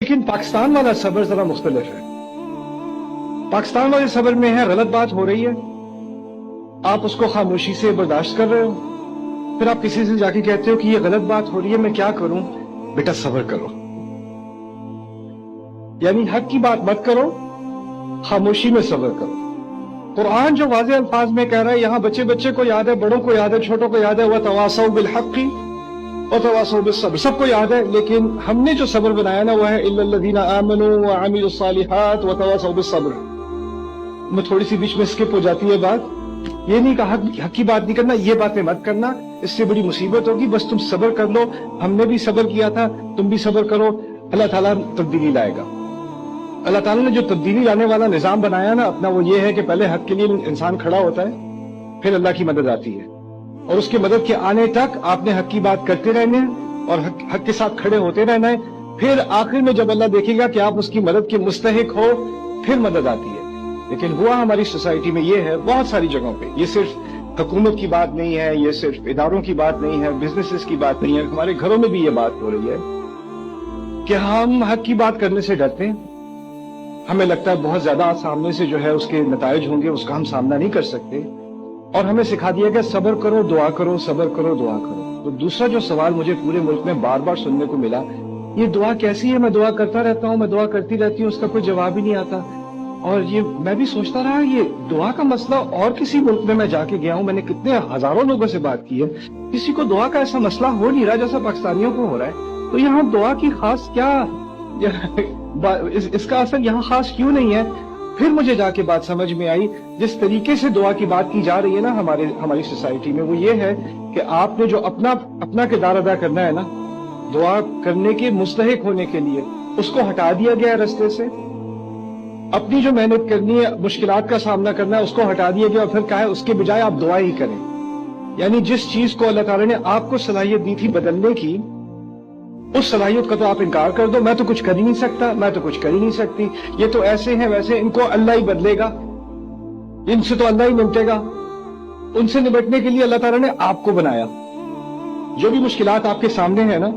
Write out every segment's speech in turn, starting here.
لیکن پاکستان والا صبر ذرا مختلف ہے. پاکستان والے صبر میں ہے غلط بات ہو رہی ہے، آپ اس کو خاموشی سے برداشت کر رہے ہو، پھر آپ کسی سے جا کے کہتے ہو کہ یہ غلط بات ہو رہی ہے، میں کیا کروں؟ بیٹا صبر کرو، یعنی حق کی بات مت کرو، خاموشی میں صبر کرو. قرآن جو واضح الفاظ میں کہہ رہا ہے، یہاں بچے بچے کو یاد ہے، بڑوں کو یاد ہے، چھوٹوں کو یاد ہے، وَتَوَاصَوْا بِالْحَقِّ وَتَوَاصَوْا بِالصَّبْرِ، سب کو یاد ہے. لیکن ہم نے جو صبر بنایا نا وہ ہے إِلَّا الَّذِينَ آمَنُوا وَعَمِلُوا الصَّالِحَاتِ وَتَوَاصَوْا بِالصَّبْرِ. میں تھوڑی سی بیچ میں اسکپ ہو جاتی ہے بات. یہ نہیں کہا حق کی بات نہیں کرنا، یہ باتیں مت کرنا، اس سے بڑی مصیبت ہوگی، بس تم صبر کر لو. ہم نے بھی صبر کیا تھا، تم بھی صبر کرو، اللہ تعالیٰ تبدیلی لائے گا. اللہ تعالیٰ نے جو تبدیلی لانے والا نظام بنایا نا اپنا، وہ یہ ہے کہ پہلے حق کے لیے انسان کھڑا ہوتا ہے، پھر اللہ کی مدد آتی ہے، اور اس کی مدد کے آنے تک آپ نے حق کی بات کرتے رہنے اور حق کے ساتھ کھڑے ہوتے رہنا ہے. پھر آخر میں جب اللہ دیکھے گا کہ آپ اس کی مدد کے مستحق ہو، پھر مدد آتی ہے. لیکن ہوا ہماری سوسائٹی میں یہ ہے، بہت ساری جگہوں پہ، یہ صرف حکومت کی بات نہیں ہے، یہ صرف اداروں کی بات نہیں ہے، بزنسز کی بات نہیں ہے، ہمارے گھروں میں بھی یہ بات ہو رہی ہے کہ ہم حق کی بات کرنے سے ڈرتے ہیں. ہمیں لگتا ہے بہت زیادہ سامنے سے جو ہے اس کے نتائج ہوں گے، اس کا ہم سامنا نہیں کر سکتے، اور ہمیں سکھا دیا گیا صبر کرو دعا کرو، صبر کرو دعا کرو. تو دوسرا جو سوال مجھے پورے ملک میں بار بار سننے کو ملا، یہ دعا کیسی ہے؟ میں دعا کرتا رہتا ہوں، میں دعا کرتی رہتی ہوں، اس کا کوئی جواب ہی نہیں آتا. اور یہ میں بھی سوچتا رہا، یہ دعا کا مسئلہ اور کسی ملک میں جا کے گیا ہوں، میں نے کتنے ہزاروں لوگوں سے بات کی ہے، کسی کو دعا کا ایسا مسئلہ ہو نہیں رہا جیسا پاکستانیوں کو ہو رہا ہے. تو یہاں دعا کی خاص کیا، اس کا اثر یہاں خاص کیوں نہیں ہے؟ پھر مجھے جا کے بات سمجھ میں آئی، جس طریقے سے دعا کی بات کی جا رہی ہے نا ہماری سوسائٹی میں، وہ یہ ہے کہ آپ نے جو اپنا کردار ادا کرنا ہے نا دعا کرنے کے مستحق ہونے کے لیے، اس کو ہٹا دیا گیا ہے رستے سے. اپنی جو محنت کرنی ہے، مشکلات کا سامنا کرنا ہے، اس کو ہٹا دیا گیا، اور پھر کہا ہے اس کے بجائے آپ دعا ہی کریں. یعنی جس چیز کو اللہ تعالیٰ نے آپ کو صلاحیت دی تھی بدلنے کی، اس صلاحیت کا تو آپ انکار کر دو. میں تو کچھ کر ہی نہیں سکتا، میں تو کچھ کر ہی نہیں سکتی، یہ تو ایسے ہیں ویسے، ان کو اللہ ہی بدلے گا، ان سے تو اللہ ہی نمٹے گا. ان سے نمٹنے کے لیے اللہ تعالیٰ نے آپ کو بنایا. جو بھی مشکلات آپ کے سامنے ہیں نا،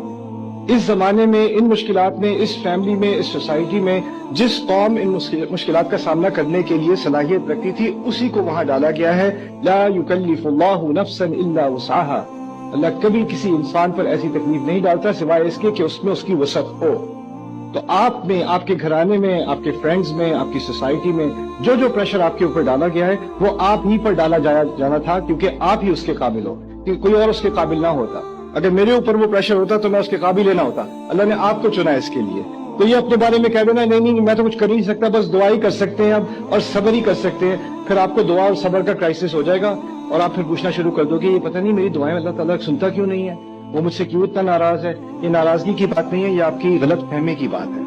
اس زمانے میں، ان مشکلات میں، اس فیملی میں، اس سوسائٹی میں جس قوم ان مشکلات کا سامنا کرنے کے لیے صلاحیت رکھتی تھی، اسی کو وہاں ڈالا گیا ہے. لا یکلف اللہ نفسا الا وسعها. اللہ کبھی کسی انسان پر ایسی تکلیف نہیں ڈالتا سوائے اس کے کہ اس میں اس کی وسعت ہو. تو آپ میں، آپ کے گھرانے میں، آپ کے فرینڈز میں، آپ کی سوسائٹی میں جو پریشر آپ کے اوپر ڈالا گیا ہے، وہ آپ ہی پر ڈالا جانا تھا، کیونکہ آپ ہی اس کے قابل ہو، کیونکہ کوئی اور اس کے قابل نہ ہوتا. اگر میرے اوپر وہ پریشر ہوتا تو میں اس کے قابل نہ ہوتا. اللہ نے آپ کو چنا اس کے لیے. تو یہ اپنے بارے میں کہہ دینا نہیں میں تو کچھ کر ہی نہیں سکتا، بس دعا ہی کر سکتے ہیں اب، اور صبر ہی کر سکتے ہیں، پھر آپ کو دعا اور صبر کا کرائسس ہو جائے گا، اور آپ پھر پوچھنا شروع کر دو کہ یہ پتہ نہیں میری دعائیں اللہ تعالیٰ سنتا کیوں نہیں ہے، وہ مجھ سے کیوں اتنا ناراض ہے. یہ ناراضگی کی بات نہیں ہے، یہ آپ کی غلط فہمی کی بات ہے.